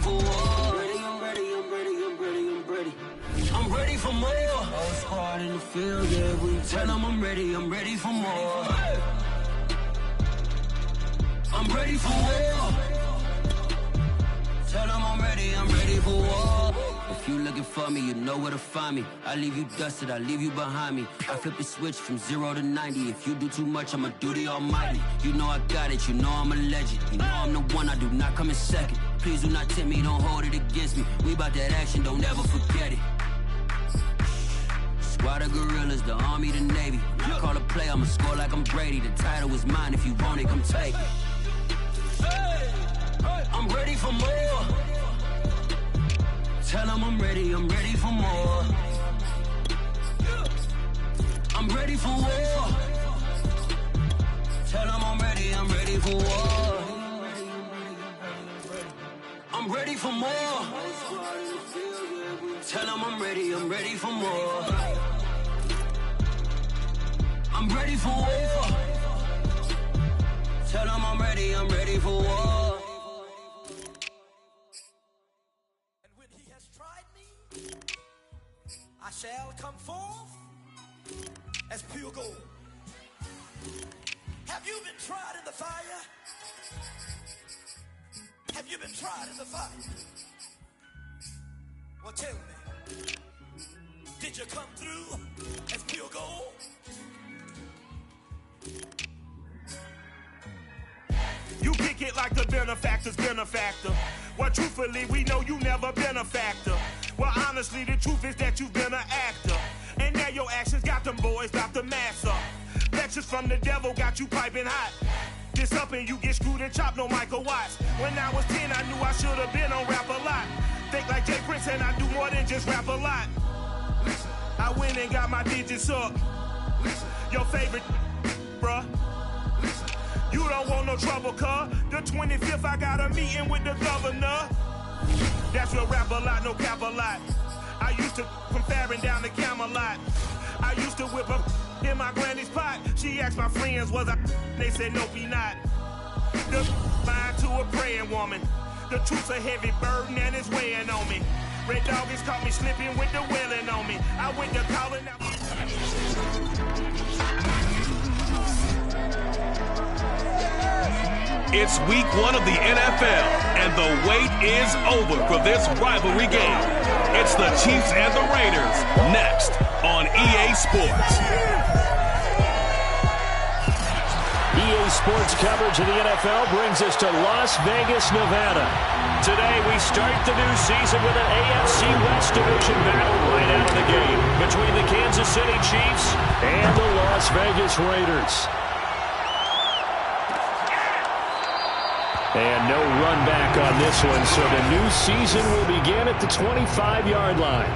for war. I'm ready for more. Whole squad in the field, yeah, we tell them I'm ready for more. I'm ready for war. Tell them I'm ready for war. If you looking for me, you know where to find me. I leave you dusted, I leave you behind me. I flip the switch from 0 to 90. If you do too much, I'ma do the almighty. You know I got it, you know I'm a legend. You know I'm the one, I do not come in second. Please do not tempt me, don't hold it against me. We bout that action, don't ever forget it. Squad of gorillas, the army, the navy. When I call a play, I'ma score like I'm Brady. The title is mine, if you want it, come take it. I'm ready for more. Tell them I'm ready for more. I'm ready for war. Tell them I'm ready for war. I'm ready for more. Tell them I'm ready for more. I'm ready for war. Tell them I'm ready for war. I shall come forth as pure gold. Have you been tried in the fire? Have you been tried in the fire? Well, tell me, did you come through as pure gold? You kick it like the benefactor's benefactor. Well, truthfully, we know you never been a factor. Well, honestly, the truth is that you've been an actor. And now your actions got them boys about to mass up. Lectures from the devil got you piping hot. This up and you get screwed and chopped, no Michael Watts. When I was 10, I knew I should have been on rap a lot. Think like Jay Prince and I do more than just rap a lot. I went and got my digits up. Your favorite, bruh. You don't want no trouble, cuz. The 25th, I got a meeting with the governor. That's real rap a lot, no cap a lot. I used to from Farron down to Camelot. I used to whip up in my granny's pot. She asked my friends, was I? They said, nope, he not. The line to a praying woman. The truth's a heavy burden and it's weighing on me. Red Doggies caught me slipping with the wailing on me. I went to calling out. It's week 1 of the NFL, and the wait is over for this rivalry game. It's the Chiefs and the Raiders, next on EA Sports. EA Sports coverage of the NFL brings us to Las Vegas, Nevada. Today we start the new season with an AFC West division battle right out of the game between the Kansas City Chiefs and the Las Vegas Raiders. And no run back on this one, so the new season will begin at the 25-yard line.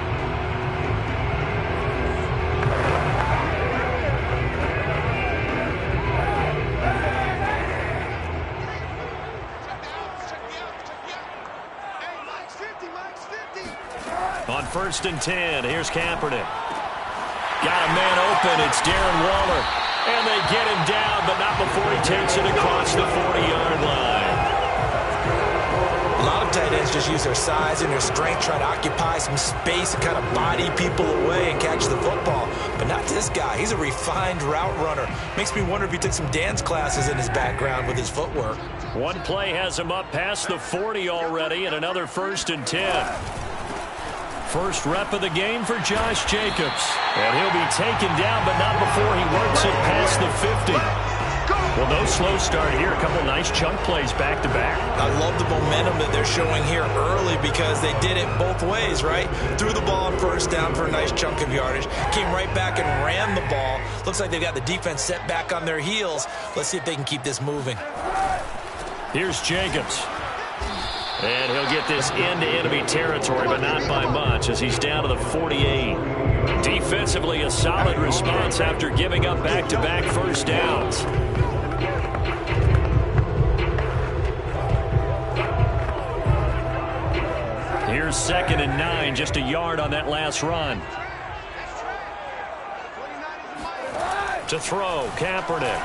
On 1st and 10, here's Kaepernick. Got a man open, it's Darren Waller. And they get him down, but not before he takes it across the 40-yard line. A lot of tight ends just use their size and their strength, try to occupy some space and kind of body people away and catch the football. But not this guy. He's a refined route runner. Makes me wonder if he took some dance classes in his background with his footwork. One play has him up past the 40 already, and another 1st and 10. First rep of the game for Josh Jacobs. And he'll be taken down, but not before he works it past the 50. Well, no slow start here. A couple nice chunk plays back-to-back. I love the momentum that they're showing here early because they did it both ways, right? Threw the ball on 1st down for a nice chunk of yardage. Came right back and ran the ball. Looks like they've got the defense set back on their heels. Let's see if they can keep this moving. Here's Jacobs. And he'll get this into enemy territory, but not by much as he's down to the 48. Defensively, a solid response after giving up back-to-back first downs. Here's 2nd and 9, just a yard on that last run. To throw, Kaepernick.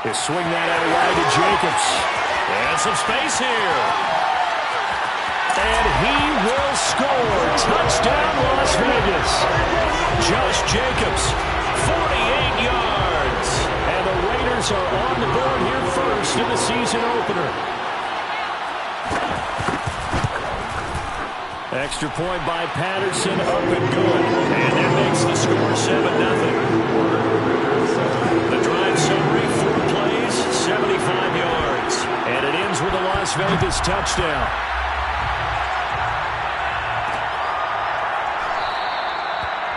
He'll swing that out wide to Jacobs. And some space here. And he will score. Touchdown, Las Vegas. Josh Jacobs, 48 yards. And the Raiders are on the board here first in the season opener. Extra point by Patterson, up and good. And that makes the score 7-0. The drive summary, 4 plays, 75 yards. And it ends with a Las Vegas touchdown.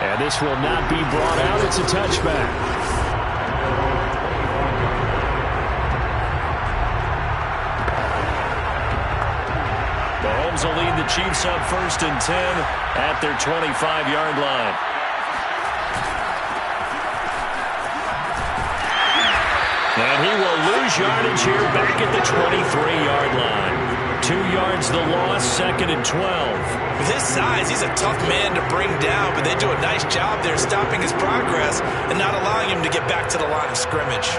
And this will not be brought out. It's a touchback. Mahomes will lead the Chiefs up 1st and 10 at their 25-yard line. And he will lose yardage here back at the 23-yard line. 2 yards the loss, 2nd and 12. With his size, he's a tough man to bring down, but they do a nice job there stopping his progress and not allowing him to get back to the line of scrimmage.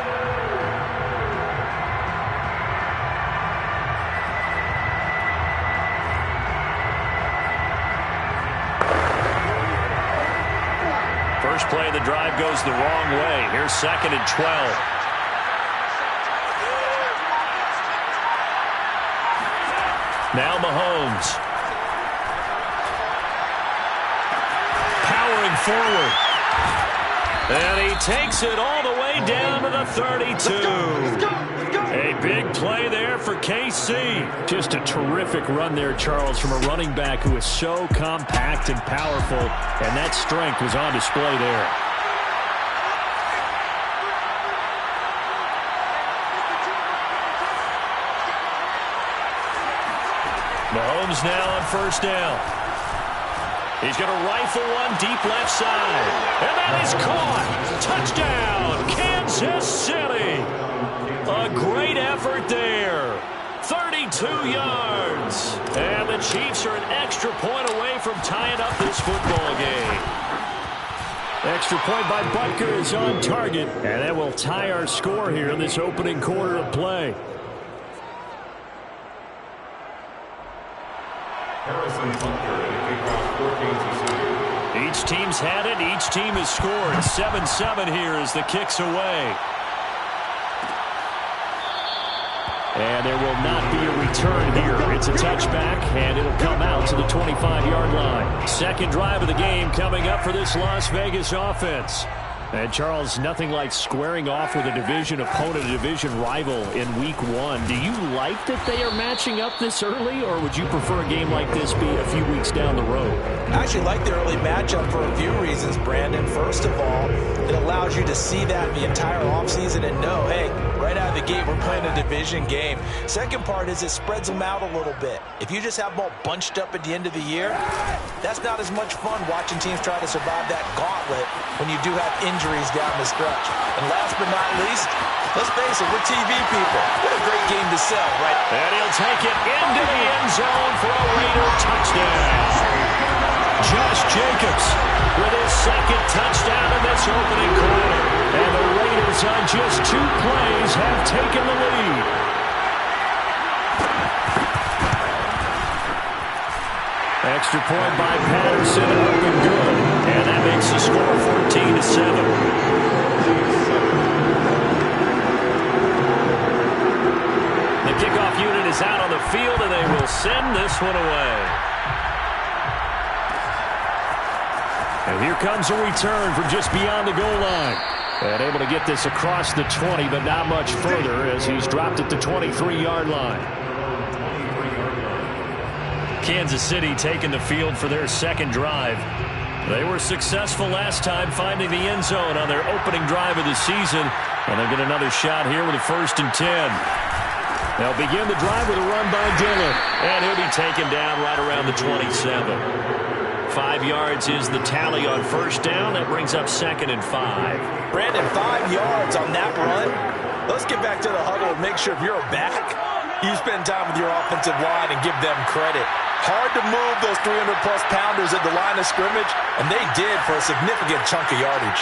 First play of the drive goes the wrong way. Here's 2nd and 12. Now Mahomes. Powering forward. And he takes it all the way down to the 32. A big play there for KC. Just a terrific run there, Charles, from a running back who is so compact and powerful. And that strength was on display there. Mahomes now on 1st down. He's going to rifle one deep left side. And that is caught. Touchdown, Kansas City. A great effort there. 32 yards. And the Chiefs are an extra point away from tying up this football game. Extra point by Butker is on target. And that will tie our score here in this opening quarter of play. Each team's had it. Each team has scored. 7-7 here as the kick's away. And there will not be a return here. It's a touchback, and it'll come out to the 25-yard line. Second drive of the game coming up for this Las Vegas offense. And, Charles, nothing like squaring off with a division opponent, a division rival in Week 1. Do you like that they are matching up this early, or would you prefer a game like this be a few weeks down the road? I actually like the early matchup for a few reasons, Brandon. First of all, it allows you to see that the entire offseason and know, hey, right out of the gate, we're playing a division game. Second part is it spreads them out a little bit. If you just have them all bunched up at the end of the year, that's not as much fun watching teams try to survive that gauntlet when you do have injuries down the stretch. And last but not least, let's face it, we're TV people. What a great game to sell, right? And he'll take it into the end zone for a Raider touchdown. Josh Jacobs with his 2nd touchdown in this opening quarter. And the Raiders on just 2 plays have taken the lead. Extra point by Patterson, up and good. And that makes the score 14-7. The kickoff unit is out on the field, and they will send this one away. And here comes a return from just beyond the goal line. And able to get this across the 20, but not much further as he's dropped at the 23-yard line. Kansas City taking the field for their 2nd drive. They were successful last time finding the end zone on their opening drive of the season. And they'll get another shot here with a 1st and 10. They'll begin the drive with a run by Dillon. And he'll be taken down right around the 27. 5 yards is the tally on 1st down. That brings up 2nd and 5. Brandon, 5 yards on that run. Let's get back to the huddle and make sure if you're a back, you spend time with your offensive line and give them credit. Hard to move those 300-plus pounders at the line of scrimmage, and they did for a significant chunk of yardage.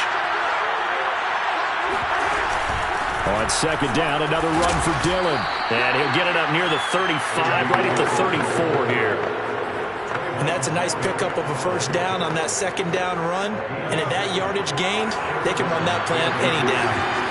On second down, another run for Dillon. And he'll get it up near the 35, right at the 34 here. And that's a nice pickup of a first down on that second down run. And at that yardage gained, they can run that play on any down.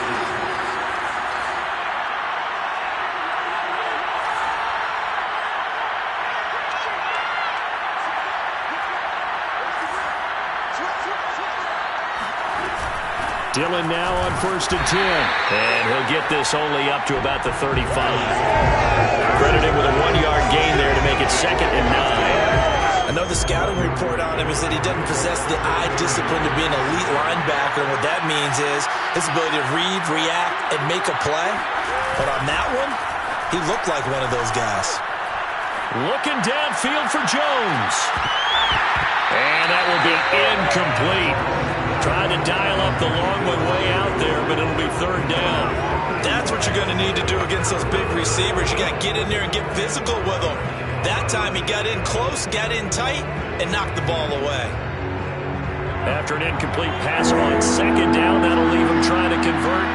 Dillon now on 1st and 10. And he'll get this only up to about the 35. Credit him with a 1-yard gain there to make it 2nd and 9. I know the scouting report on him is that he doesn't possess the eye discipline to be an elite linebacker. And what that means is his ability to read, react, and make a play. But on that one, he looked like one of those guys. Looking downfield for Jones. And that will be incomplete. Trying to dial up the long one way out there, but it'll be 3rd down. That's what you're going to need to do against those big receivers. You got to get in there and get physical with them. That time he got in close, got in tight, and knocked the ball away. After an incomplete pass on 2nd down, that'll leave him trying to convert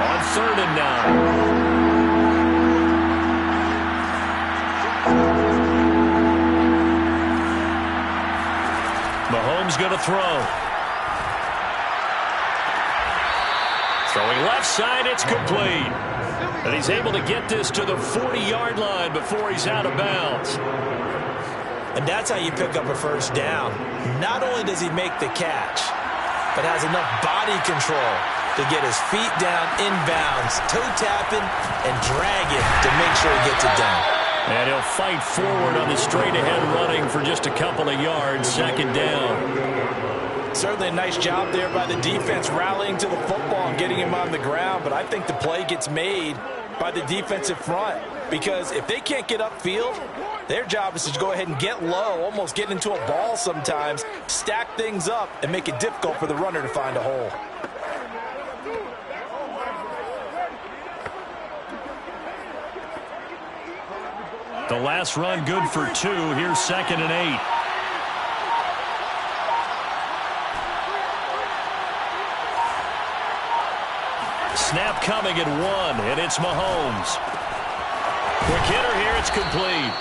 on 3rd and 9. Mahomes going to throw. Throwing left side, it's complete. And he's able to get this to the 40-yard line before he's out of bounds. And that's how you pick up a first down. Not only does he make the catch, but has enough body control to get his feet down inbounds, toe tapping, and dragging to make sure he gets it done. And he'll fight forward on the straight-ahead running for just a couple of yards, 2nd down. Certainly a nice job there by the defense rallying to the football and getting him on the ground. But I think the play gets made by the defensive front. Because if they can't get upfield, their job is to go ahead and get low, almost get into a ball sometimes, stack things up, and make it difficult for the runner to find a hole. The last run good for 2. Here's 2nd and 8. Snap coming at 1, and it's Mahomes. Quick hitter here, it's complete.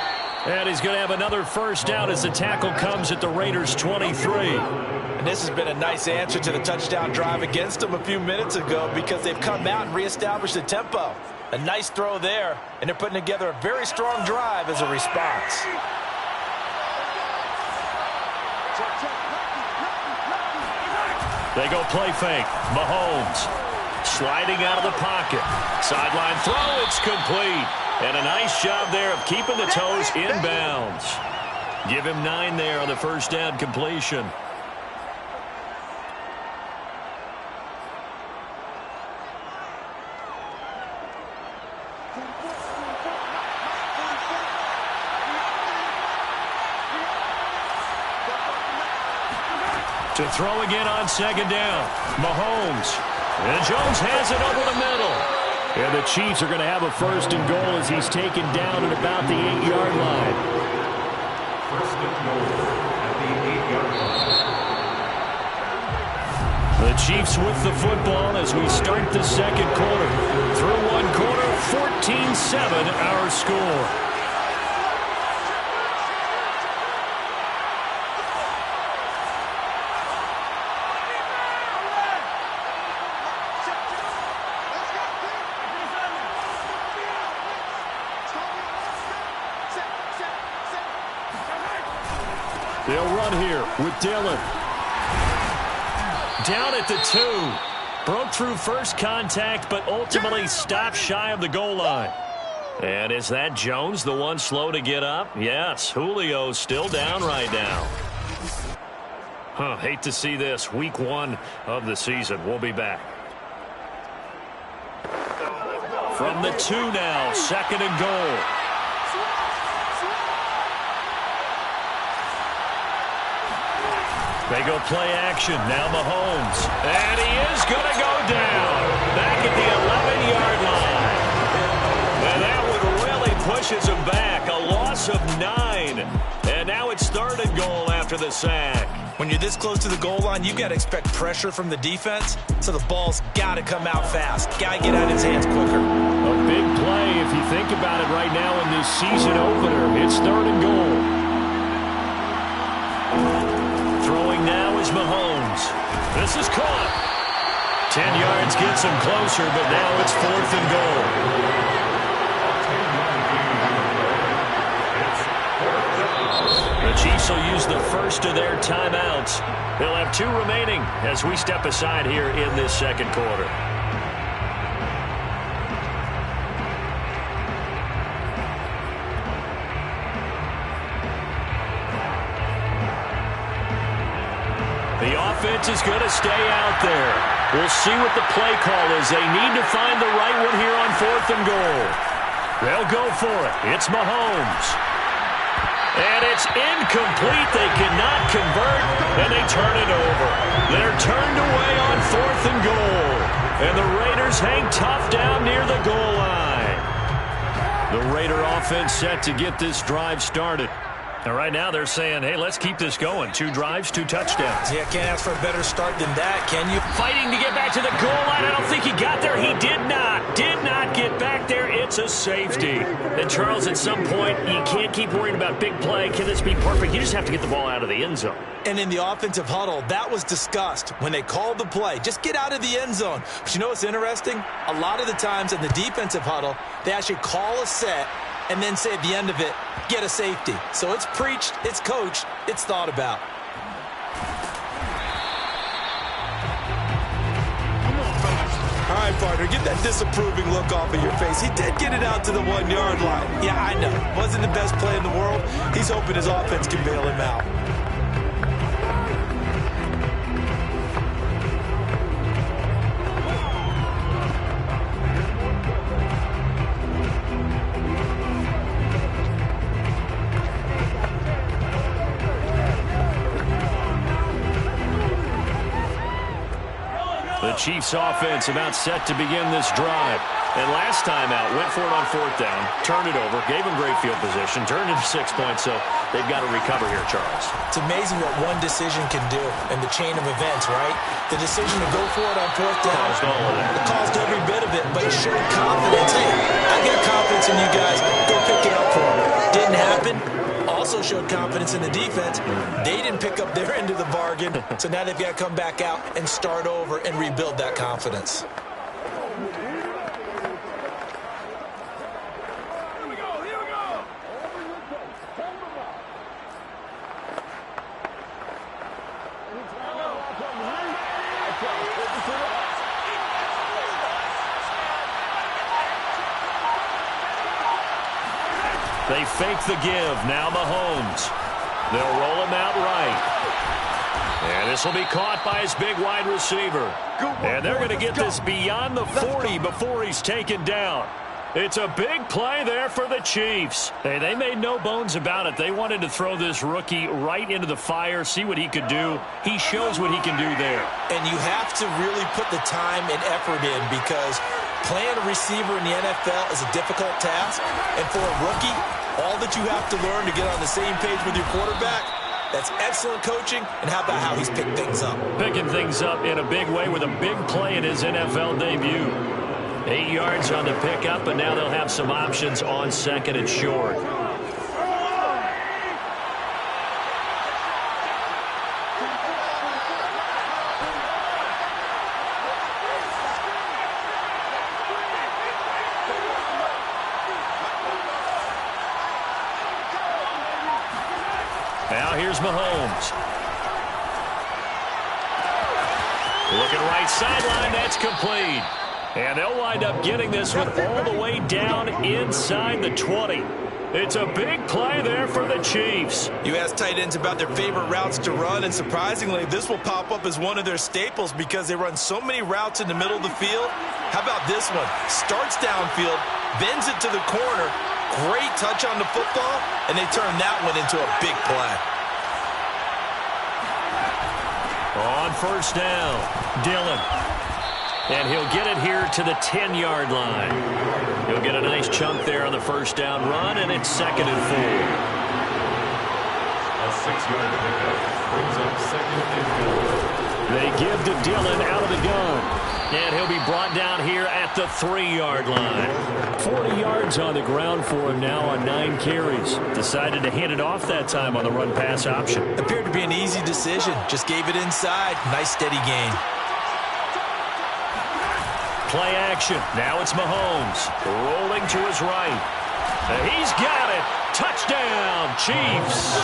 And he's going to have another first down as the tackle comes at the Raiders' 23. And this has been a nice answer to the touchdown drive against them a few minutes ago because they've come out and reestablished the tempo. A nice throw there, and they're putting together a very strong drive as a response. They go play fake. Mahomes sliding out of the pocket. Sideline throw, it's complete. And a nice job there of keeping the toes inbounds. Give him 9 there on the first down completion. To throw again on 2nd down. Mahomes. And Jones has it over the middle. And the Chiefs are going to have a 1st and goal as he's taken down at about the 8-yard line. 1st and goal at the 8-yard line. The Chiefs with the football as we start the 2nd quarter. Through 1 quarter, 14-7 our score. They'll run here with Dillon. Down at the 2. Broke through first contact, but ultimately stopped shy of the goal line. And is that Jones, the one slow to get up? Yes, Julio's still down right now. Hate to see this. Week 1 of the season. We'll be back. From the 2 now, 2nd and goal. They go play action. Now Mahomes. And he is going to go down. Back at the 11-yard line. And that one really pushes him back. A loss of 9. And now it's 3rd and goal after the sack. When you're this close to the goal line, you've got to expect pressure from the defense, so the ball's got to come out fast. Got to get out of his hands quicker. A big play if you think about it right now in this season opener. It's 3rd and goal. Throwing now is Mahomes. This is caught. 10 yards gets him closer, but now it's 4th and goal. The Chiefs will use the first of their timeouts. They'll have 2 remaining as we step aside here in this second quarter. The offense is going to stay out there. We'll see what the play call is. They need to find the right one here on 4th and goal. They'll go for it. It's Mahomes. And it's incomplete. They cannot convert, and they turn it over. They're turned away on 4th and goal. And the Raiders hang tough down near the goal line. The Raider offense set to get this drive started. And right now they're saying, hey, let's keep this going. 2 drives, 2 touchdowns. Yeah, can't ask for a better start than that, can you? Fighting to get back to the goal line. I don't think he got there. He did not get back there. It's a safety. And, Charles, at some point, you can't keep worrying about big play. Can this be perfect? You just have to get the ball out of the end zone. And in the offensive huddle, that was discussed when they called the play. Just get out of the end zone. But you know what's interesting? A lot of the times in the defensive huddle, they actually call a set and then say at the end of it, get a safety. So it's preached, it's coached, it's thought about. All right, partner, get that disapproving look off of your face. He did get it out to the 1-yard line. Yeah, I know. Wasn't the best play in the world. He's hoping his offense can bail him out. The Chiefs offense about set to begin this drive. And last time out, went for it on 4th down, turned it over, gave him great field position, turned it to 6 points, so they've got to recover here, Charles. It's amazing what one decision can do in the chain of events, right? The decision to go for it on 4th down. Caused all of that. It caused every bit of it, but it showed confidence. Hey, I got confidence in you guys. Go pick it up for them. Didn't happen. Also showed confidence in the defense. They didn't pick up their end of the bargain, so now they've got to come back out and start over and rebuild that confidence. They fake the give. Now Mahomes. They'll roll him out right. And this will be caught by his big wide receiver. And they're going to get this beyond the 40 before he's taken down. It's a big play there for the Chiefs. Hey, they made no bones about it. They wanted to throw this rookie right into the fire, see what he could do. He shows what he can do there. And you have to really put the time and effort in because playing a receiver in the NFL is a difficult task. And for a rookie, all that you have to learn to get on the same page with your quarterback, that's excellent coaching. And how about how he's picked things up? Picking things up in a big way with a big play in his NFL debut. 8 yards on the pickup, and now they'll have some options on 2nd and short. Now here's Mahomes. Looking right sideline, that's complete. And they'll wind up getting this one all the way down inside the 20. It's a big play there for the Chiefs. You ask tight ends about their favorite routes to run, and surprisingly, this will pop up as one of their staples because they run so many routes in the middle of the field. How about this one? Starts downfield, bends it to the corner, great touch on the football, and they turn that one into a big play. On 1st down, Dillon. And he'll get it here to the 10-yard line. He'll get a nice chunk there on the 1st down run, and it's 2nd and 4. 6-yard pickup. Brings up 2nd and 4. They give to Dillon out of the gun. And he'll be brought down here at the 3-yard line. 40 yards on the ground for him now on 9 carries. Decided to hand it off that time on the run-pass option. Appeared to be an easy decision. Just gave it inside. Nice steady gain. Play action. Now it's Mahomes. Rolling to his right. He's got it. Touchdown, Chiefs.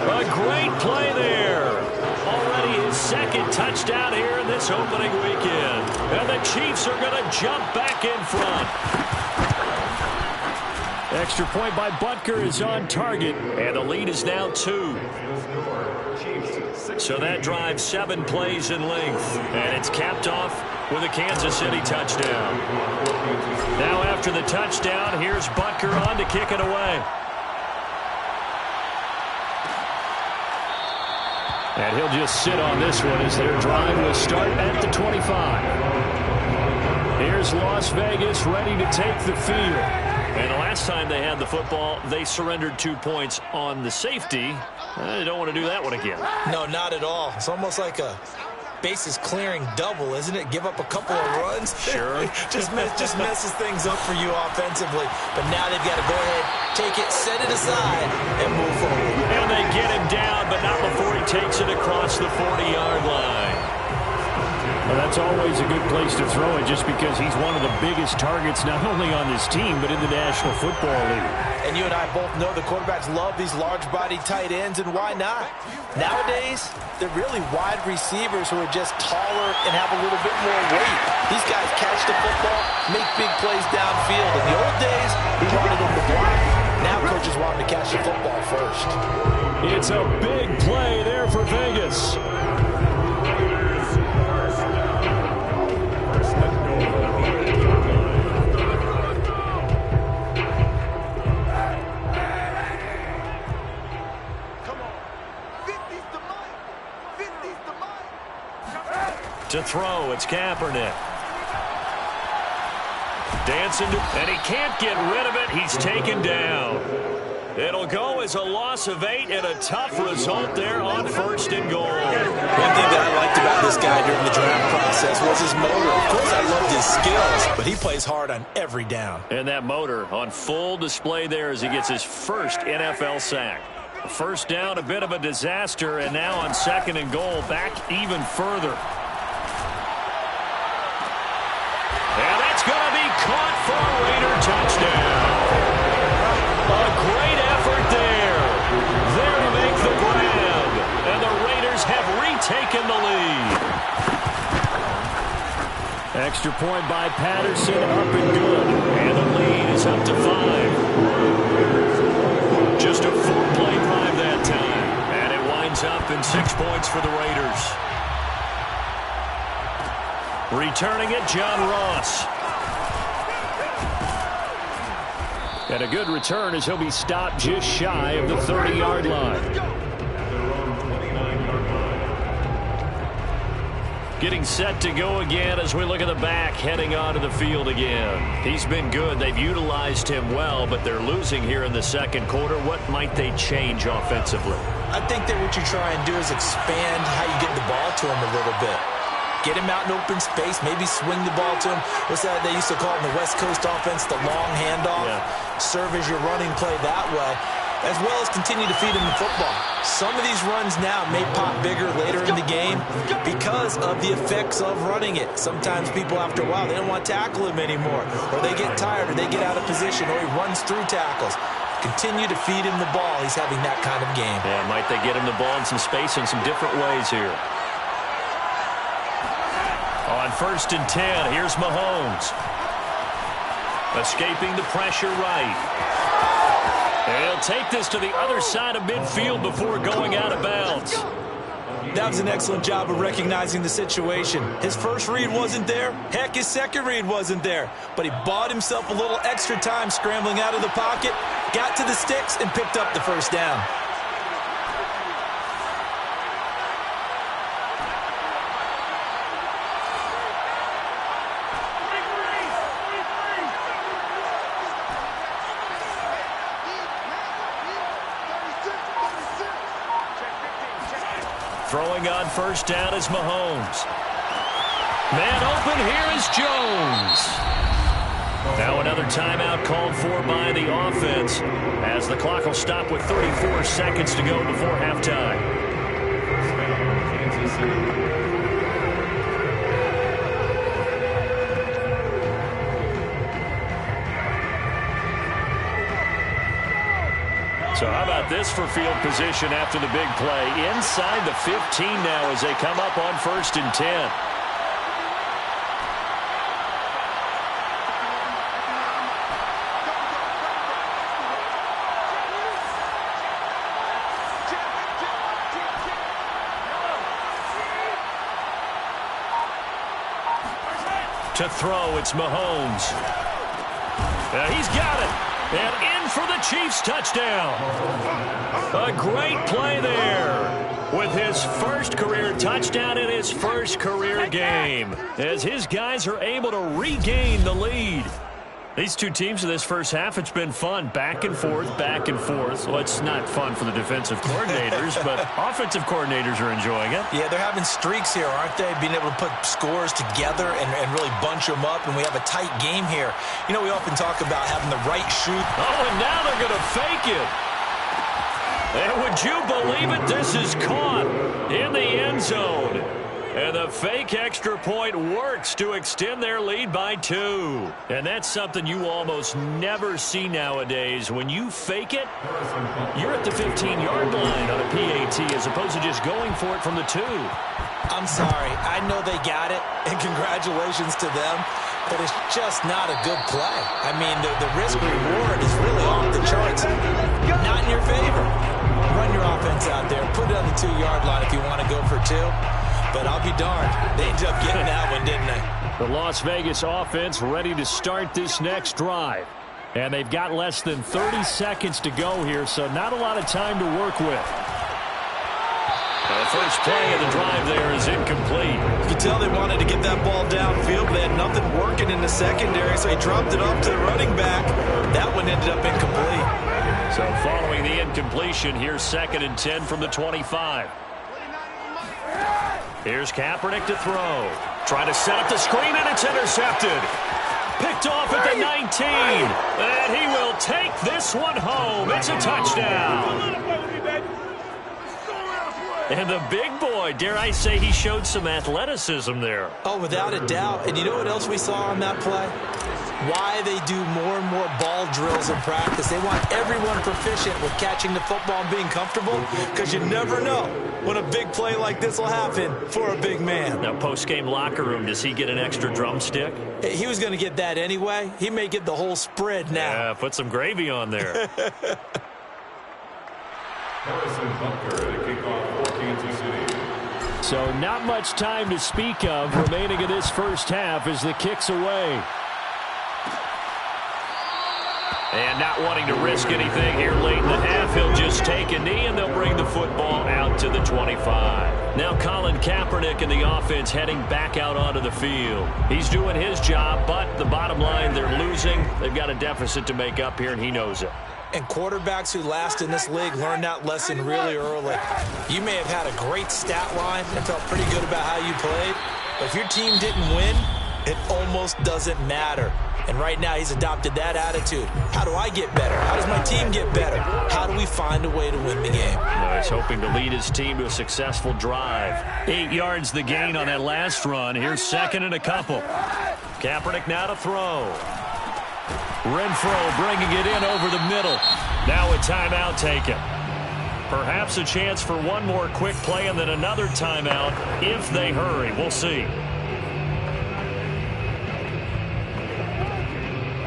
A great play there. Already his 2nd touchdown here in this opening weekend. And the Chiefs are going to jump back in front. Extra point by Butker is on target. And the lead is now 2. So that drives 7 plays in length. And it's capped off with a Kansas City touchdown. Now after the touchdown, here's Butker on to kick it away. And he'll just sit on this one as their drive will start at the 25. Here's Las Vegas ready to take the field. And the last time they had the football, they surrendered 2 points on the safety. They don't want to do that one again. No, not at all. It's almost like a bases clearing double, isn't it? Give up a couple of runs. Sure. just messes things up for you offensively. But now they've got to go ahead, take it, set it aside, and move forward. And they get him down, but not before he takes it across the 40-yard line. Well, that's always a good place to throw it just because he's one of the biggest targets not only on this team but in the National Football League. And you and I both know the quarterbacks love these large-bodied tight ends, and why not? Nowadays, they're really wide receivers who are just taller and have a little bit more weight. These guys catch the football, make big plays downfield. In the old days, we wanted them to block. Now coaches want them to catch the football first. It's a big play there for Vegas. To throw, it's Kaepernick. Dancing, and he can't get rid of it. He's taken down. It'll go as a loss of 8 and a tough result there on 1st and goal. One thing that I liked about this guy during the draft process was his motor. Of course, I loved his skills, but he plays hard on every down. And that motor on full display there as he gets his first NFL sack. First down, a bit of a disaster, and now on 2nd and goal, back even further. And that's going to be caught for a Raider touchdown. A great effort there. There to make the grab. And the Raiders have retaken the lead. Extra point by Patterson, up and good. And the lead is up to 5. Just a 4-play drive that time. And it winds up in 6 points for the Raiders. Returning it, John Ross. And a good return as he'll be stopped just shy of the 30-yard line. Getting set to go again as we look at the back, heading onto the field again. He's been good. They've utilized him well, but they're losing here in the 2nd quarter. What might they change offensively? I think that what you try and do is expand how you get the ball to him a little bit. Get him out in open space, maybe swing the ball to him. What's that they used to call in the West Coast offense, the long handoff? Yeah. Serve as your running play that way, as well as continue to feed him the football. Some of these runs now may pop bigger later in the game because of the effects of running it. Sometimes people, after a while, they don't want to tackle him anymore, or they get tired, or they get out of position, or he runs through tackles. Continue to feed him the ball. He's having that kind of game. Yeah, might they get him the ball in some space in some different ways here. On 1st and 10, here's Mahomes. Escaping the pressure right. And he'll take this to the other side of midfield before going out of bounds. That was an excellent job of recognizing the situation. His first read wasn't there. Heck, his second read wasn't there. But he bought himself a little extra time scrambling out of the pocket, got to the sticks, and picked up the first down. Throwing on first down is Mahomes. Man open, here is Jones. Now another timeout called for by the offense as the clock will stop with 34 seconds to go before halftime. Kansas City. So how about this for field position after the big play? Inside the 15 now as they come up on 1st and 10. To throw, it's Mahomes. He's got it. And in for the Chiefs touchdown. A great play there with his first career touchdown in his first career game as his guys are able to regain the lead. These two teams in this first half, it's been fun. Back and forth, back and forth. Well, it's not fun for the defensive coordinators, but offensive coordinators are enjoying it. Yeah, they're having streaks here, aren't they? Being able to put scores together and really bunch them up, and we have a tight game here. You know, we often talk about having the right shoot. Oh, and now they're going to fake it. And would you believe it? This is caught in the end zone. And the fake extra point works to extend their lead by 2. And that's something you almost never see nowadays. When you fake it, you're at the 15-yard line on a PAT as opposed to just going for it from the 2. I'm sorry. I know they got it, and congratulations to them, but it's just not a good play. I mean, the risk-reward is really off the charts. Not in your favor. Run your offense out there. Put it on the 2-yard line if you want to go for 2. But I'll be darned. They ended up getting that one, didn't they? The Las Vegas offense ready to start this next drive. And they've got less than 30 seconds to go here, so not a lot of time to work with. The first play of the drive there is incomplete. You can tell they wanted to get that ball downfield, but they had nothing working in the secondary, so he dropped it off to the running back. That one ended up incomplete. So following the incompletion, here's 2nd and 10 from the 25. Here's Kaepernick to throw. Trying to set up the screen, and it's intercepted. Picked off at the 19. And he will take this one home. It's a touchdown. And the big boy, dare I say, he showed some athleticism there. Oh, without a doubt. And you know what else we saw on that play? Why they do more and more ball drills in practice. They want everyone proficient with catching the football and being comfortable, because you never know when a big play like this will happen for a big man. Now, post-game locker room, does he get an extra drumstick? He was going to get that anyway. He may get the whole spread now. Yeah, put some gravy on there. Harrison Butker at a kickoff for Kansas City. So not much time to speak of remaining in this first half as the kick's away. And not wanting to risk anything here late in the half, he'll just take a knee and they'll bring the football out to the 25. Now Colin Kaepernick and the offense heading back out onto the field. He's doing his job, but the bottom line, they're losing. They've got a deficit to make up here, and he knows it. And quarterbacks who last in this league learned that lesson really early. You may have had a great stat line and felt pretty good about how you played, but if your team didn't win, it almost doesn't matter. And right now he's adopted that attitude. How do I get better? How does my team get better? How do we find a way to win the game? He's hoping to lead his team to a successful drive. 8 yards the gain on that last run. Here's 2nd and a couple. Kaepernick now to throw. Renfro bringing it in over the middle. Now a timeout taken. Perhaps a chance for one more quick play and then another timeout if they hurry. We'll see.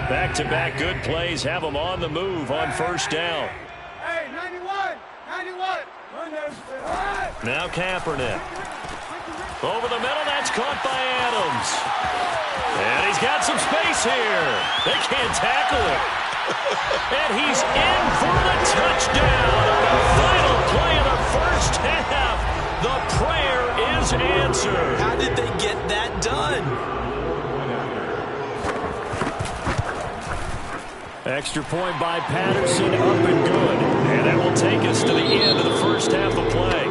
Back-to-back good plays have them on the move on first down. Hey, 91. Now Kaepernick. Over the middle, that's caught by Adams. And he's got some space here. They can't tackle it. And he's in for the touchdown on the final play of the first half. The prayer is answered. How did they get that done? Extra point by Patterson, up and good. And that will take us to the end of the first half of play.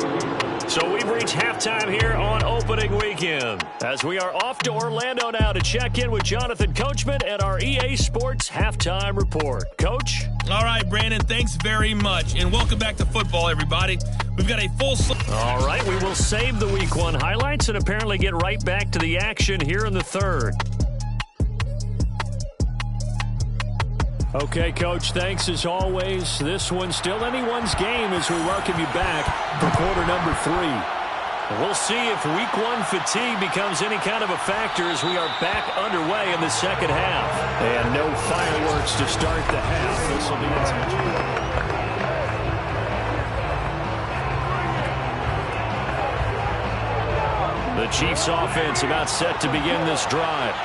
So we've points halftime here on opening weekend. As we are off to Orlando now to check in with Jonathan Coachman and our EA Sports halftime report. Coach? All right, Brandon, thanks very much. And welcome back to football, everybody. We've got a full... All right, we will save the Week 1 highlights and apparently get right back to the action here in the third. Okay, Coach, thanks as always. This one's still anyone's game as we welcome you back for quarter number 3. We'll see if Week 1 fatigue becomes any kind of a factor as we are back underway in the second half. And no fireworks to start the half. This will be the Chiefs offense about set to begin this drive.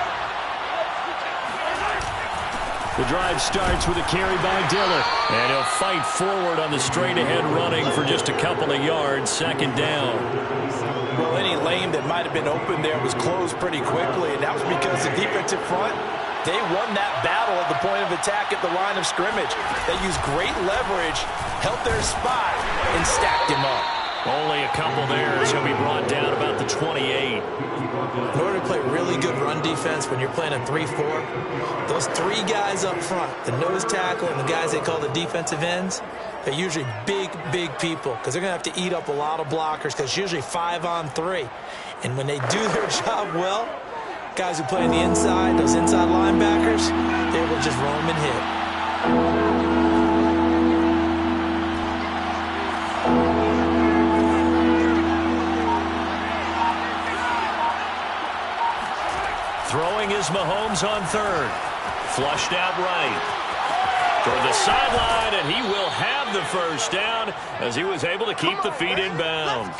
The drive starts with a carry by Diller. And he'll fight forward on the straight-ahead running for just a couple of yards. Second down. Well, any lane that might have been open there was closed pretty quickly, and that was because the defensive front, they won that battle at the point of attack at the line of scrimmage. They used great leverage, held their spot, and stacked him up. Only a couple there, so he'll be brought down about the 28. In order to play really good run defense when you're playing a 3-4, those 3 guys up front, the nose tackle and the guys they call the defensive ends, they're usually big, big people because they're going to have to eat up a lot of blockers because it's usually 5-on-3. And when they do their job well, guys who play on the inside, those inside linebackers, they will just roam and hit. Throwing is Mahomes on third. Flushed out right. Toward the sideline, and he will have the first down as he was able to keep the feet in bounds.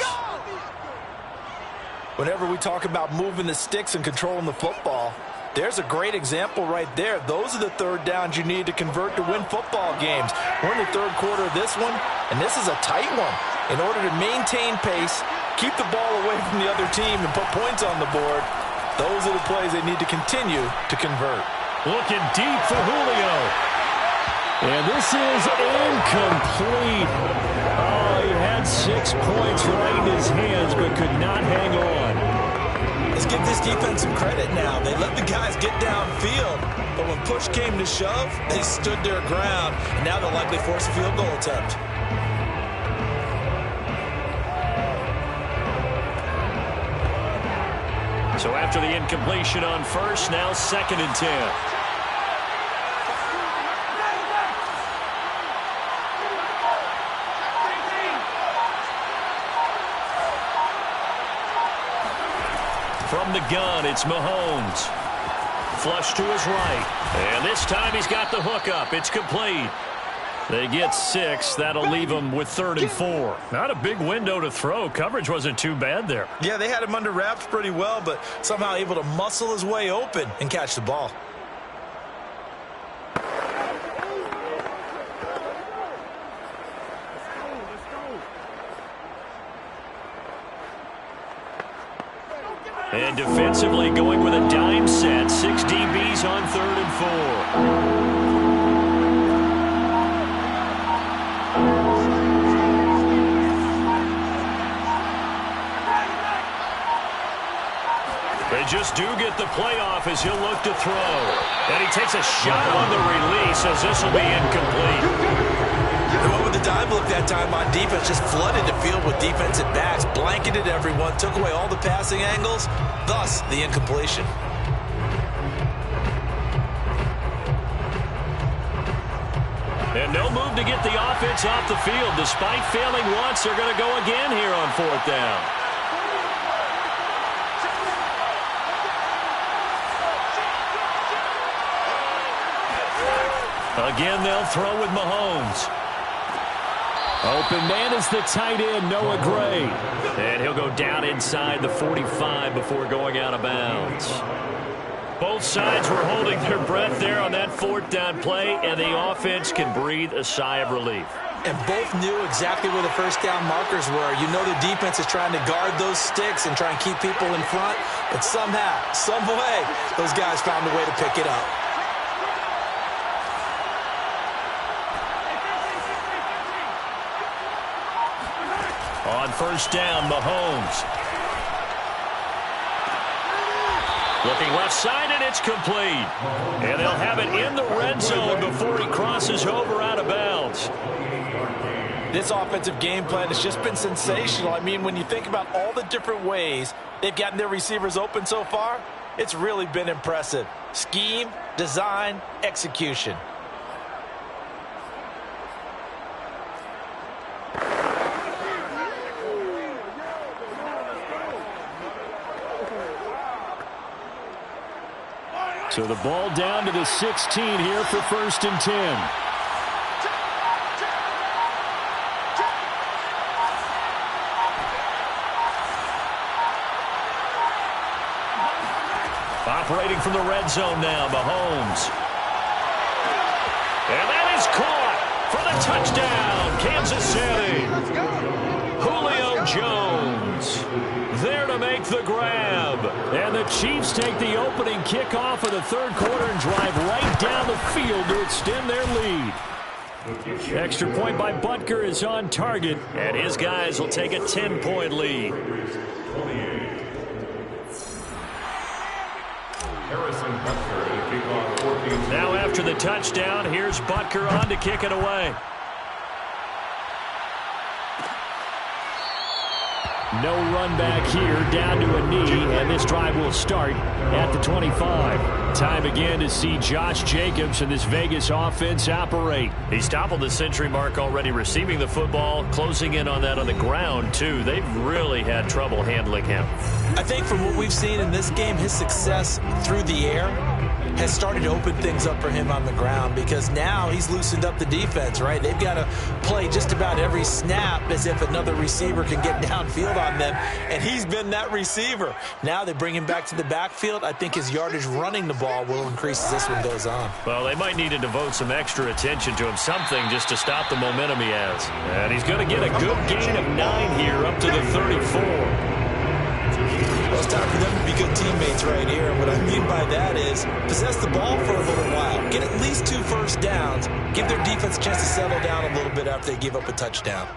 Whenever we talk about moving the sticks and controlling the football, there's a great example right there. Those are the third downs you need to convert to win football games. We're in the third quarter of this one, and this is a tight one. In order to maintain pace, keep the ball away from the other team, and put points on the board, those are the plays they need to continue to convert. Looking deep for Julio. And this is incomplete. Oh, he had 6 points right in his hands, but could not hang on. Let's give this defense some credit now. They let the guys get downfield, but when push came to shove, they stood their ground. And now they'll likely force a field goal attempt. So after the incompletion on first, now 2nd and 10. From the gun, it's Mahomes. Flush to his right. And this time he's got the hook up. It's complete. They get 6. That'll leave them with 3rd and 4. Not a big window to throw. Coverage wasn't too bad there. Yeah, they had him under wraps pretty well, but somehow able to muscle his way open and catch the ball. And defensively going with a dime set. 6 DBs on 3rd and 4. They just do get the playoff as he'll look to throw. And he takes a shot on the release as this will be incomplete. They went with the dive look that time on defense, just flooded the field with defensive backs, blanketed everyone, took away all the passing angles, thus the incompletion. And no move to get the offense off the field. Despite failing once, they're going to go again here on 4th down. Again, they'll throw with Mahomes. Open man is the tight end, Noah Gray. And he'll go down inside the 45 before going out of bounds. Both sides were holding their breath there on that 4th down play, and the offense can breathe a sigh of relief. And both knew exactly where the first down markers were. You know the defense is trying to guard those sticks and try and keep people in front, but somehow, some way, those guys found a way to pick it up. On first down, Mahomes. Looking left side, and it's complete. And they'll have it in the red zone before he crosses over out of bounds. This offensive game plan has just been sensational. I mean, when you think about all the different ways they've gotten their receivers open so far, it's really been impressive. Scheme, design, execution. So the ball down to the 16 here for 1st and 10. Operating from the red zone now, Mahomes. And that is caught for the touchdown, Kansas City. Julio Jones there to make the grab. And the Chiefs take the opening kickoff of the third quarter and drive right down the field to extend their lead. Extra point by Butker is on target, and his guys will take a 10-point lead. Now after the touchdown, here's Butker on to kick it away. No run back here, down to a knee, and this drive will start at the 25. Time again to see Josh Jacobs and this Vegas offense operate. He's toppled the century mark already receiving the football, closing in on that on the ground, too. They've really had trouble handling him. I think from what we've seen in this game, his success through the air has started to open things up for him on the ground, because now he's loosened up the defense, right? They've got to play just about every snap as if another receiver can get downfield on them, and he's been that receiver. Now they bring him back to the backfield. I think his yardage running the ball will increase as this one goes on. Well, they might need to devote some extra attention to him, something just to stop the momentum he has. And he's going to get a good gain of 9 here up to the 34. Well, it's time for them to be good teammates right here. What I mean by that is possess the ball for a little while. Get at least 2 first downs. Give their defense a chance to settle down a little bit after they give up a touchdown.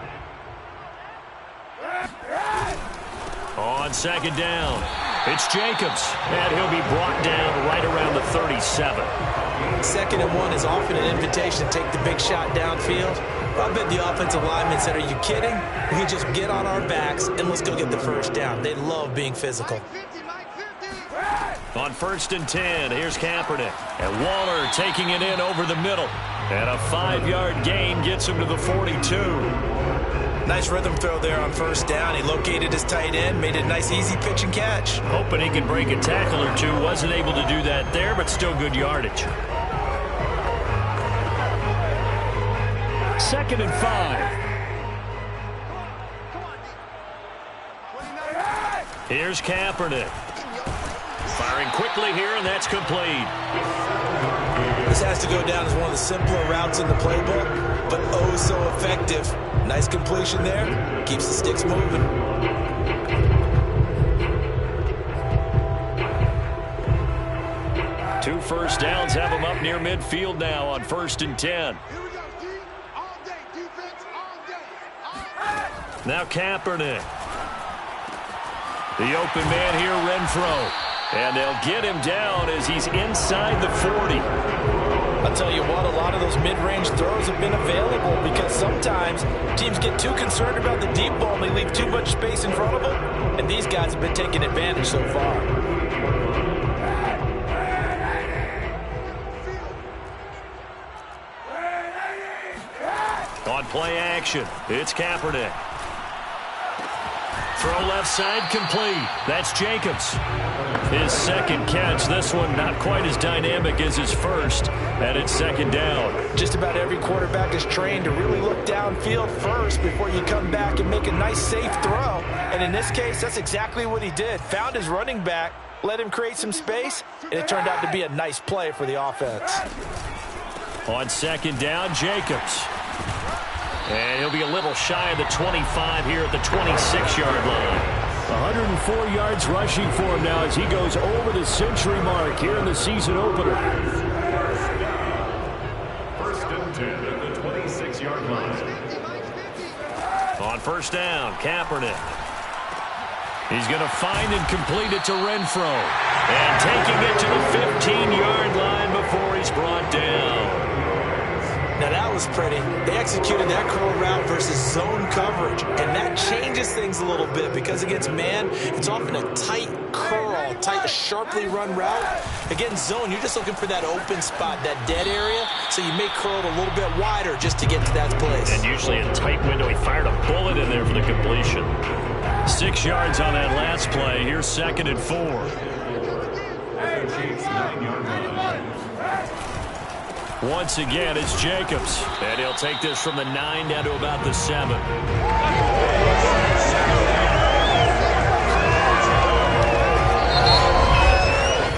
On second down, it's Jacobs. And he'll be brought down right around the 37. 2nd and 1 is often an invitation to take the big shot downfield. I bet the offensive linemen said, are you kidding? We can just get on our backs and let's go get the first down. They love being physical. On 1st and 10, here's Kaepernick. And Waller taking it in over the middle. And a 5-yard gain gets him to the 42. Nice rhythm throw there on 1st down. He located his tight end, made a nice easy pitch and catch. Hoping he could break a tackle or two. Wasn't able to do that there, but still good yardage. 2nd and 5. Here's Kaepernick. Firing quickly here, and that's complete. This has to go down as one of the simpler routes in the playbook, but oh so effective. Nice completion there. Keeps the sticks moving. Two first downs have him up near midfield now on 1st and 10. Now Kaepernick. The open man here, Renfro. And they'll get him down as he's inside the 40. I'll tell you what, a lot of those mid-range throws have been available because sometimes teams get too concerned about the deep ball and they leave too much space in front of them. And these guys have been taking advantage so far. On play action, it's Kaepernick. Throw left side complete. That's Jacobs. His 2nd catch. This one not quite as dynamic as his first. And it's 2nd down. Just about every quarterback is trained to really look downfield first before you come back and make a nice safe throw. And in this case, that's exactly what he did. Found his running back, let him create some space, and it turned out to be a nice play for the offense. On 2nd down, Jacobs. And he'll be a little shy of the 25 here at the 26-yard line. 104 yards rushing for him now as he goes over the century mark here in the season opener. 1st and 10 at the 26-yard line. On first down, Kaepernick. He's going to find and complete it to Renfro. And taking it to the 15-yard line before he's brought down. Now that was pretty. They executed that curl route versus zone coverage, and that changes things a little bit because against man, it's often a tight curl, tight, sharply run route. Against zone, you're just looking for that open spot, that dead area, so you may curl it a little bit wider just to get to that place. And usually a tight window. He fired a bullet in there for the completion. 6 yards on that last play. Here's 2nd and 4. Chiefs 9-yard line. Once again, it's Jacobs. And he'll take this from the 9 down to about the 7.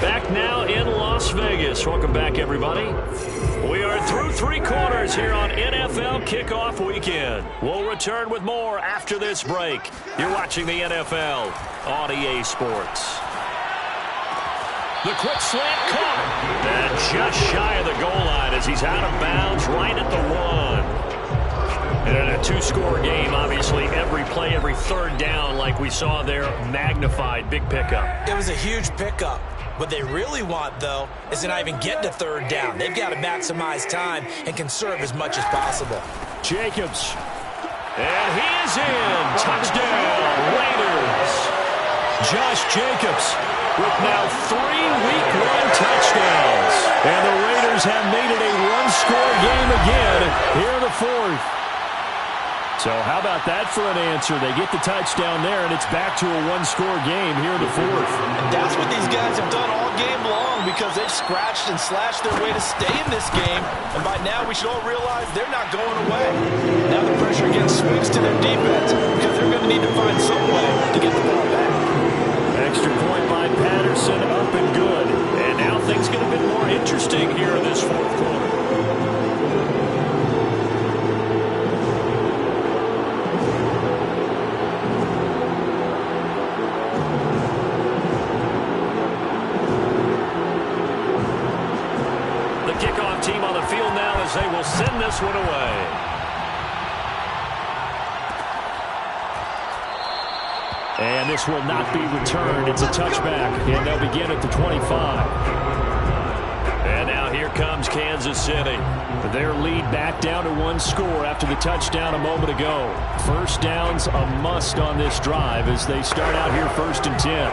Back now in Las Vegas. Welcome back, everybody. We are through 3 quarters here on NFL Kickoff Weekend. We'll return with more after this break. You're watching the NFL on EA Sports. The quick slant caught. And just shy of the goal line as he's out of bounds right at the 1. And in a 2-score game, obviously, every play, every third down, like we saw there, magnified, big pickup. It was a huge pickup. What they really want, though, is to not even get to third down. They've got to maximize time and conserve as much as possible. Jacobs. And he is in. Touchdown, Raiders. Josh Jacobs with now 3 week-long touchdowns. And the Raiders have made it a 1-score game again here in the 4th. So how about that for an answer? They get the touchdown there, and it's back to a 1-score game here in the 4th. And that's what these guys have done all game long because they've scratched and slashed their way to stay in this game. And by now, we should all realize they're not going away. Now the pressure again swings to their defense because they're going to need to find some way to get the ball back. Extra point by Patterson, up and good. And now things get a bit more interesting here in this 4th quarter. Team on the field now as they will send this one away. And this will not be returned. It's a touchback, and they'll begin at the 25. And now here comes Kansas City. Their lead back down to 1 score after the touchdown a moment ago. First down's a must on this drive as they start out here 1st and 10.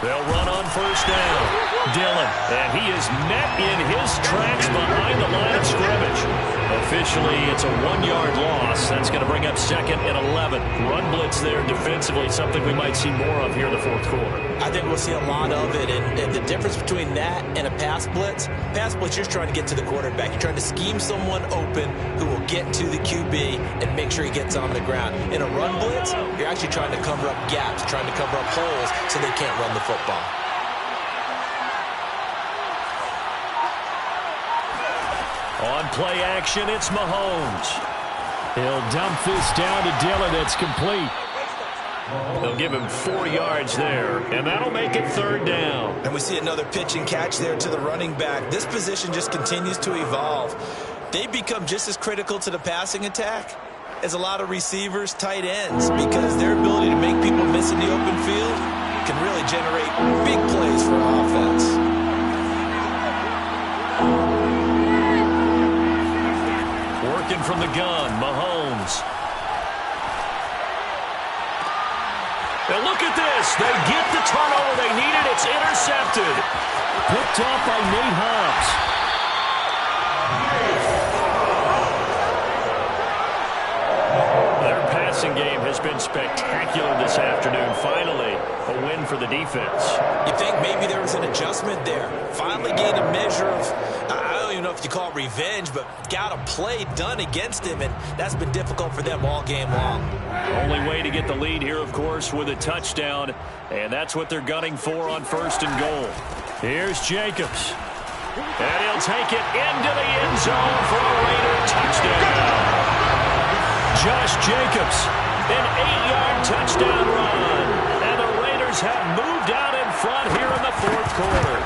They'll run on first down. Dillon, and he is met in his tracks behind the line of scrimmage. Officially, it's a 1-yard loss. That's going to bring up 2nd and 11. Run blitz there defensively, something we might see more of here in the 4th quarter. I think we'll see a lot of it, and the difference between that and a pass blitz, you're trying to get to the quarterback. You're trying to scheme someone open who will get to the QB and make sure he gets on the ground. In a run blitz, you're actually trying to cover up gaps, trying to cover up holes so they can't run the football. On play action, it's Mahomes. He'll dump this down to Dillon. It's complete. They'll give him 4 yards there, and that'll make it 3rd down. And we see another pitch and catch there to the running back. This position just continues to evolve. They become just as critical to the passing attack as a lot of receivers, tight ends, because their ability to make people miss in the open field can really generate big plays for offense. Working from the gun, Mahomes. And look at this. They get the turnover they needed. It's intercepted. Picked off by Nate Hobbs. Their passing game has been spectacular this afternoon. Finally, a win for the defense. You think maybe there was an adjustment there. Finally gained a measure of, I don't even know if you call it revenge, but got a play done against him, and that's been difficult for them all game long. Only way to get the lead here, of course, with a touchdown, and that's what they're gunning for on 1st and goal. Here's Jacobs. And he'll take it into the end zone for a Raider touchdown. Josh Jacobs An 8-yard touchdown run. And the Raiders have moved out in front here in the fourth quarter.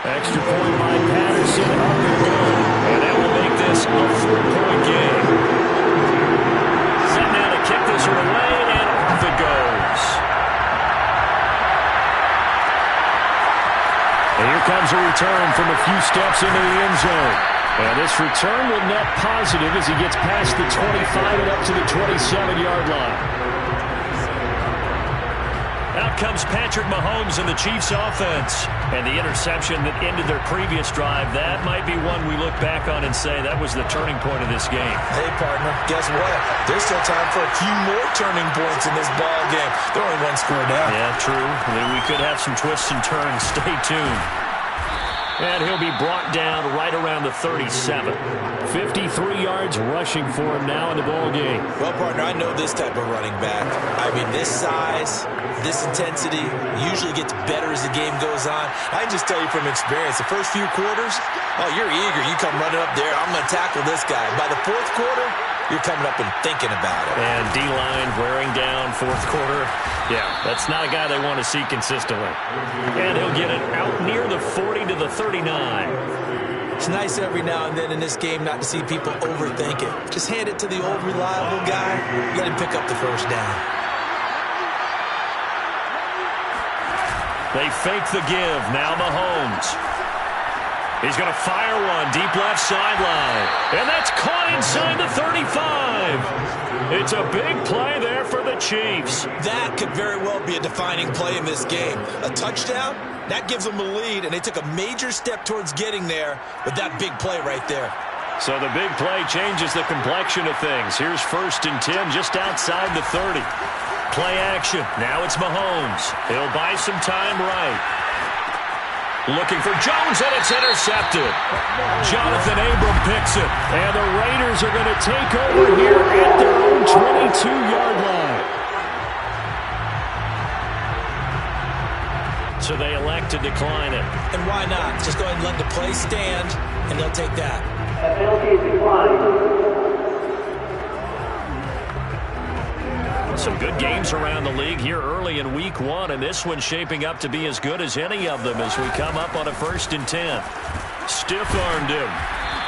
Extra point by Patterson, up and good. And that will make this a 4-point game. Set now to kick this one away, and off it goes. And here comes a return from a few steps into the end zone. And this return will net positive as he gets past the 25 and up to the 27-yard line. Out comes Patrick Mahomes and the Chiefs offense. And the interception that ended their previous drive, that might be one we look back on and say that was the turning point of this game. Hey, partner, guess what? There's still time for a few more turning points in this ball game. They're only one score down. Yeah, true. We could have some twists and turns. Stay tuned. And he'll be brought down right around the 37. 53 yards rushing for him now in the ball game. Well, partner, I know this type of running back. I mean, this size, this intensity usually gets better as the game goes on. I can just tell you from experience, the first few quarters, oh, you're eager. You come running up there, I'm going to tackle this guy. By the fourth quarter, you're coming up and thinking about it. And D-line wearing down fourth quarter. Yeah, that's not a guy they want to see consistently. And he'll get it out near the 40 to the 39. It's nice every now and then in this game not to see people overthink it. Just hand it to the old reliable guy. Let him pick up the first down. They fake the give. Now Mahomes. He's going to fire one deep left sideline. And that's caught inside the 35. It's a big play there for the Chiefs. That could very well be a defining play in this game. A touchdown, that gives them a lead, and they took a major step towards getting there with that big play right there. So the big play changes the complexion of things. Here's 1st and 10 just outside the 30. Play action. Now it's Mahomes. He'll buy some time right. Looking for Jones, and it's intercepted. Jonathan Abram picks it. And the Raiders are going to take over here at their own 22-yard line. So they elect to decline it. And why not? Just go ahead and let the play stand, and they'll take that. Some good games around the league here early in week 1, and this one's shaping up to be as good as any of them as we come up on a 1st and 10. Stiff-armed him,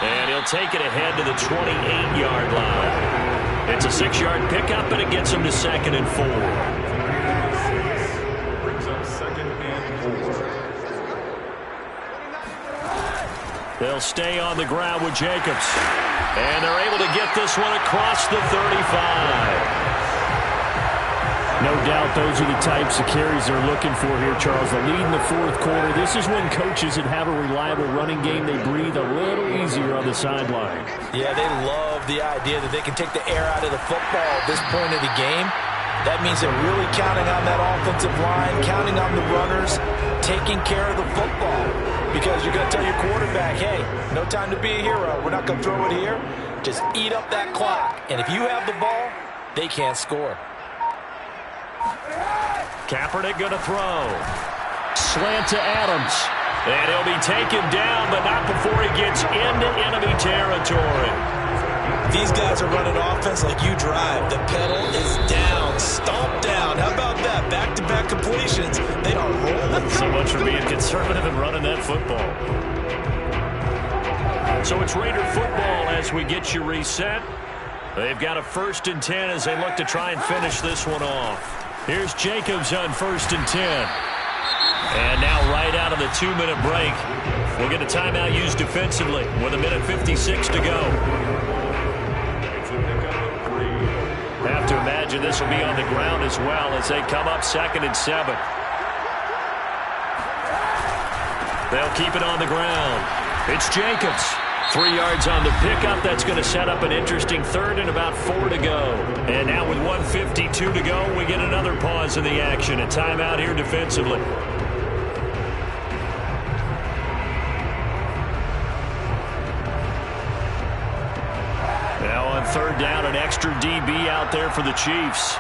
and he'll take it ahead to the 28-yard line. It's a 6-yard pickup, and it gets him to 2nd and 4. Brings up 2nd and 4. They'll stay on the ground with Jacobs, and they're able to get this one across the 35. No doubt those are the types of carries they're looking for here, Charles. The lead in the fourth quarter. This is when coaches that have a reliable running game, they breathe a little easier on the sideline. Yeah, they love the idea that they can take the air out of the football at this point of the game. That means they're really counting on that offensive line, counting on the runners, taking care of the football. Because you're going to tell your quarterback, hey, no time to be a hero. We're not going to throw it here. Just eat up that clock. And if you have the ball, they can't score. Kaepernick going to throw. Slant to Adams. And he'll be taken down, but not before he gets into enemy territory. These guys are running offense like you drive. The pedal is down, stomp down. How about that? Back-to-back completions. They are rolling. So much for being conservative and running that football. So it's Raider football as we get you reset. They've got a 1st and 10 as they look to try and finish this one off. Here's Jacobs on 1st and 10. And now right out of the 2-minute break, we'll get a timeout used defensively with 1:56 to go. Have to imagine this will be on the ground as well as they come up 2nd and 7. They'll keep it on the ground. It's Jacobs. 3 yards on the pickup. That's going to set up an interesting 3rd and about 4 to go. And now with 1:52 to go, we get another pause in the action. A timeout here defensively. Now on 3rd down, an extra DB out there for the Chiefs.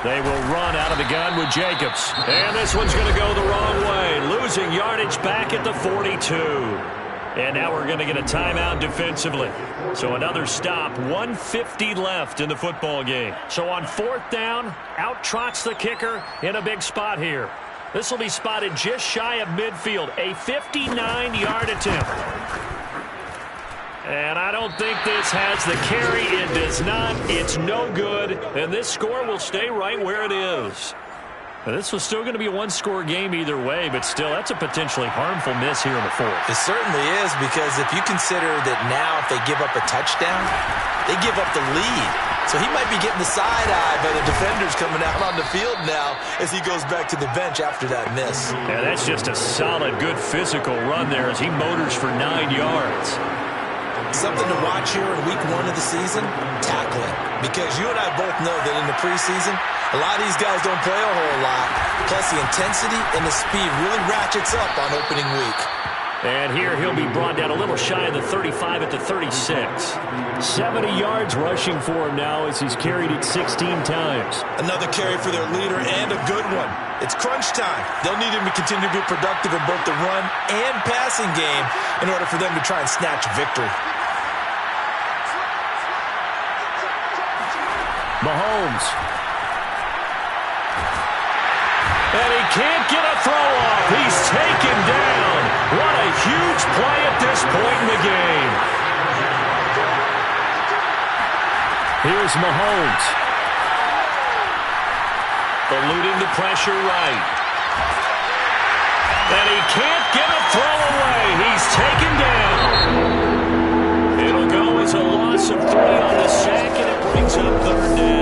They will run out of the gun with Jacobs. And this one's going to go the wrong way. Losing yardage back at the 42. And now we're going to get a timeout defensively. So another stop, 1:50 left in the football game. So on 4th down, out trots the kicker in a big spot here. This will be spotted just shy of midfield, a 59-yard attempt. And I don't think this has the carry. It does not. It's no good. And this score will stay right where it is. Now, this was still going to be a one-score game either way, but still, that's a potentially harmful miss here in the 4th. It certainly is, because if you consider that now if they give up a touchdown, they give up the lead. So he might be getting the side-eye by the defenders coming out on the field now as he goes back to the bench after that miss. Yeah, that's just a solid, good physical run there as he motors for 9 yards. Something to watch here in week 1 of the season, tackling. Because you and I both know that in the preseason, a lot of these guys don't play a whole lot. Plus the intensity and the speed really ratchets up on opening week. And here he'll be brought down a little shy of the 35 at the 36. 70 yards rushing for him now as he's carried it 16 times. Another carry for their leader and a good one. It's crunch time. They'll need him to continue to be productive in both the run and passing game in order for them to try and snatch victory. Mahomes. And he can't get a throw off. He's taken down. What a huge play at this point in the game. Here's Mahomes. Eluding the pressure right. And he can't get a throw away. He's taken down. It'll go as a loss of 3 on the sack, and it brings up 3rd down.